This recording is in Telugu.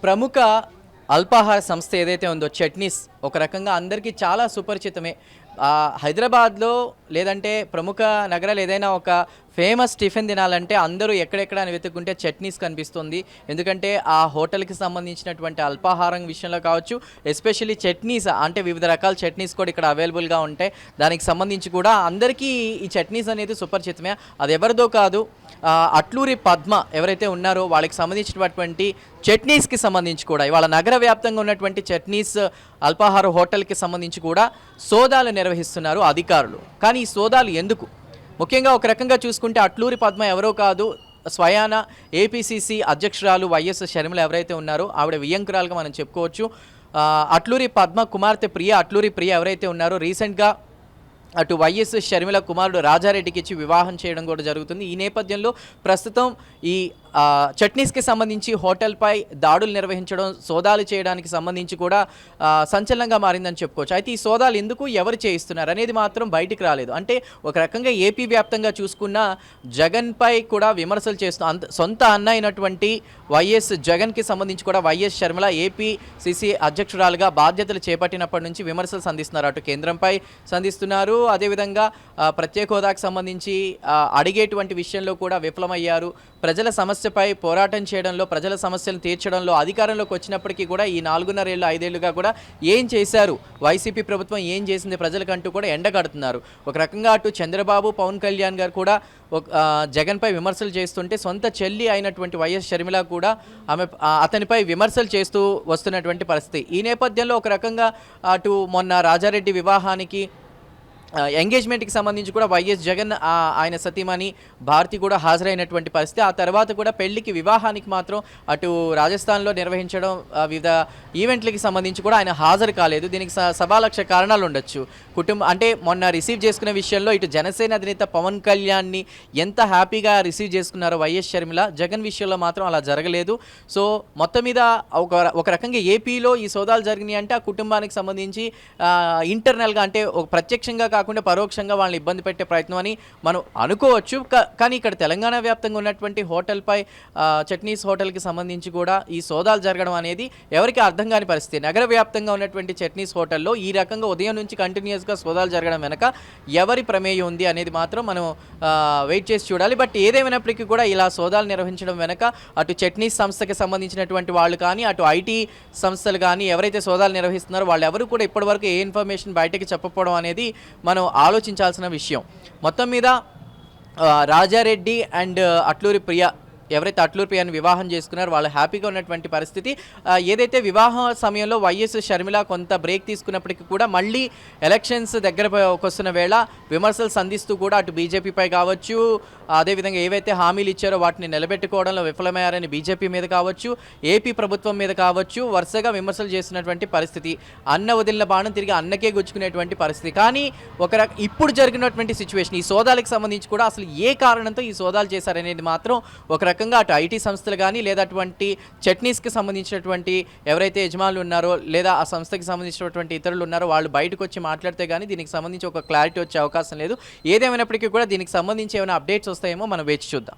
ప్రముఖ అల్పాహార సంస్థ ఏదైతే ఉందో చట్నీస్ ఒక రకంగా అందరికీ చాలా సుపరిచితమే. హైదరాబాద్లో లేదంటే ప్రముఖ నగరాలు ఏదైనా ఒక ఫేమస్ టిఫిన్ తినాలంటే అందరూ ఎక్కడెక్కడ అని వెతుక్కుంటే చట్నీస్ కనిపిస్తుంది. ఎందుకంటే ఆ హోటల్కి సంబంధించినటువంటి అల్పాహారం విషయంలో కావచ్చు, ఎస్పెషల్లీ చట్నీస్ అంటే వివిధ రకాల చట్నీస్ కూడా ఇక్కడ అవైలబుల్గా ఉంటాయి. దానికి సంబంధించి కూడా అందరికీ ఈ చట్నీస్ అనేది సుపరిచితమే. అది ఎవరిదో కాదు, అట్లూరి పద్మ ఎవరైతే ఉన్నారో వాళ్ళకి సంబంధించినటువంటి చట్నీస్కి సంబంధించి కూడా ఇవాళ నగర వ్యాప్తంగా ఉన్నటువంటి చట్నీస్ అల్పాహార హోటల్కి సంబంధించి కూడా సోదాలు నిర్వహిస్తున్నారు అధికారులు. కానీ ఈ సోదాలు ఎందుకు? ముఖ్యంగా ఒక రకంగా చూసుకుంటే అట్లూరి పద్మ ఎవరో కాదు, స్వయాన ఏపీసీసీ అధ్యక్షురాలు వైఎస్ షర్మిల ఎవరైతే ఉన్నారో ఆవిడ వియ్యంకురాలుగా మనం చెప్పుకోవచ్చు. అట్లూరి పద్మ కుమార్తె అట్లూరి ప్రియ ఎవరైతే ఉన్నారో రీసెంట్గా అటు వైఎస్ షర్మిల కుమారుడు రాజారెడ్డికి ఇచ్చి వివాహం చేయడం కూడా జరుగుతుంది. ఈ నేపథ్యంలో ప్రస్తుతం ఈ చట్నీస్కి సంబంధించి హోటల్పై దాడులు నిర్వహించడం, సోదాలు చేయడానికి సంబంధించి కూడా సంచలనంగా మారిందని చెప్పుకోవచ్చు. అయితే ఈ సోదాలు ఎందుకు, ఎవరు చేయిస్తున్నారు అనేది మాత్రం బయటికి రాలేదు. అంటే ఒక రకంగా ఏపీ వ్యాప్తంగా చూసుకున్న జగన్పై కూడా విమర్శలు చేస్తూ సొంత అన్న అయినటువంటి వైఎస్ జగన్కి సంబంధించి కూడా వైఎస్ షర్మిల ఏపీసీసీ అధ్యక్షురాలుగా బాధ్యతలు చేపట్టినప్పటి నుంచి విమర్శలు సంధిస్తున్నారు. అటు కేంద్రంపై సంధిస్తున్నారు, అదేవిధంగా ప్రత్యేక హోదాకు సంబంధించి అడిగేటువంటి విషయంలో కూడా విఫలమయ్యారు. ప్రజల సమస్యపై పోరాటం చేయడంలో, ప్రజల సమస్యలను తీర్చడంలో అధికారంలోకి వచ్చినప్పటికీ కూడా ఈ 4.5 ఏళ్ళు 5 ఏళ్ళుగా కూడా ఏం చేశారు, వైసీపీ ప్రభుత్వం ఏం చేసింది ప్రజలకంటూ కూడా ఎండగడుతున్నారు. ఒక రకంగా అటు చంద్రబాబు, పవన్ కళ్యాణ్ గారు కూడా జగన్పై విమర్శలు చేస్తుంటే సొంత చెల్లి అయినటువంటి వైఎస్ షర్మిల కూడా అతనిపై విమర్శలు చేస్తూ వస్తున్నటువంటి పరిస్థితి. ఈ నేపథ్యంలో ఒక రకంగా అటు మొన్న రాజారెడ్డి వివాహానికి ఎంగేజ్మెంట్కి సంబంధించి కూడా వైఎస్ జగన్ ఆయన సతీమణి భారతి కూడా హాజరైనటువంటి పరిస్థితి. ఆ తర్వాత కూడా పెళ్లికి వివాహానికి మాత్రం అటు రాజస్థాన్లో నిర్వహించడం, వివిధ ఈవెంట్లకి సంబంధించి కూడా ఆయన హాజరు కాలేదు. దీనికి సవాలక్ష కారణాలు ఉండొచ్చు. అంటే మొన్న రిసీవ్ చేసుకునే విషయంలో ఇటు జనసేన అధినేత పవన్ కళ్యాణ్ని ఎంత హ్యాపీగా రిసీవ్ చేసుకున్నారో వైఎస్ షర్మిల, జగన్ విషయంలో మాత్రం అలా జరగలేదు. సో మొత్తం మీద ఒక రకంగా ఏపీలో ఈ సోదాలు జరిగినాయి అంటే ఆ కుటుంబానికి సంబంధించి ఇంటర్నల్గా అంటే ఒక ప్రత్యక్షంగా కాకుండా పరోక్షంగా వాళ్ళని ఇబ్బంది పెట్టే ప్రయత్నం అని మనం అనుకోవచ్చు. కానీ ఇక్కడ తెలంగాణ వ్యాప్తంగా ఉన్నటువంటి హోటల్పై చట్నీస్ హోటల్కి సంబంధించి కూడా ఈ సోదాలు జరగడం అనేది ఎవరికి అర్థం కాని పరిస్థితి. నగర వ్యాప్తంగా ఉన్నటువంటి చట్నీస్ హోటల్లో ఈ రకంగా ఉదయం నుంచి కంటిన్యూస్గా సోదాలు జరగడం వెనక ఎవరి ప్రమేయం ఉంది అనేది మాత్రం మనం వెయిట్ చేసి చూడాలి. బట్ ఏదేమైనప్పటికీ కూడా ఇలా సోదాలు నిర్వహించడం వెనక అటు చట్నీస్ సంస్థకి సంబంధించినటువంటి వాళ్ళు కానీ, అటు ఐటీ సంస్థలు కానీ ఎవరైతే సోదాలు నిర్వహిస్తున్నారో వాళ్ళు ఎవరు కూడా ఇప్పటివరకు ఏ ఇన్ఫర్మేషన్ బయటకి చెప్పకపోవడం అనేది మనం ఆలోచించాల్సిన విషయం. మొత్తం మీద రాజారెడ్డి అండ్ అట్లూరి ప్రియ ఎవరైతే అట్లూరి ప్రియాని వివాహం చేసుకున్నారో వాళ్ళు హ్యాపీగా ఉన్నటువంటి పరిస్థితి. ఏదైతే వివాహ సమయంలో వైఎస్ షర్మిల కొంత బ్రేక్ తీసుకున్నప్పటికీ కూడా మళ్ళీ ఎలక్షన్స్ దగ్గరకు వస్తున్న వేళ విమర్శలు సంధిస్తూ కూడా అటు బీజేపీపై కావచ్చు, అదేవిధంగా ఏవైతే హామీలు ఇచ్చారో వాటిని నిలబెట్టుకోవడంలో విఫలమయ్యారని బీజేపీ మీద కావచ్చు, ఏపీ ప్రభుత్వం మీద కావచ్చు వరుసగా విమర్శలు చేస్తున్నటువంటి పరిస్థితి. అన్న వదిలిన బాణం తిరిగి అన్నకే గుచ్చుకునేటువంటి పరిస్థితి. కానీ ఇప్పుడు జరిగినటువంటి సిచ్యువేషన్, ఈ సోదాలకు సంబంధించి కూడా అసలు ఏ కారణంతో ఈ సోదాలు చేశారనేది మాత్రం ఒక రకంగా అటు ఐటీ సంస్థలు కానీ లేదా అటువంటి చట్నీస్కి సంబంధించినటువంటి ఎవరైతే యజమానులు ఉన్నారో లేదా ఆ సంస్థకి సంబంధించినటువంటి ఇతరులు ఉన్నారో వాళ్ళు బయటకు వచ్చి మాట్లాడితే కానీ దీనికి సంబంధించి ఒక క్లారిటీ వచ్చే అవకాశం లేదు. ఏదేమైనప్పటికీ కూడా దీనికి సంబంధించి ఏమైనా అప్డేట్స్ వస్తాయేమో మనం వేచి చూద్దాం.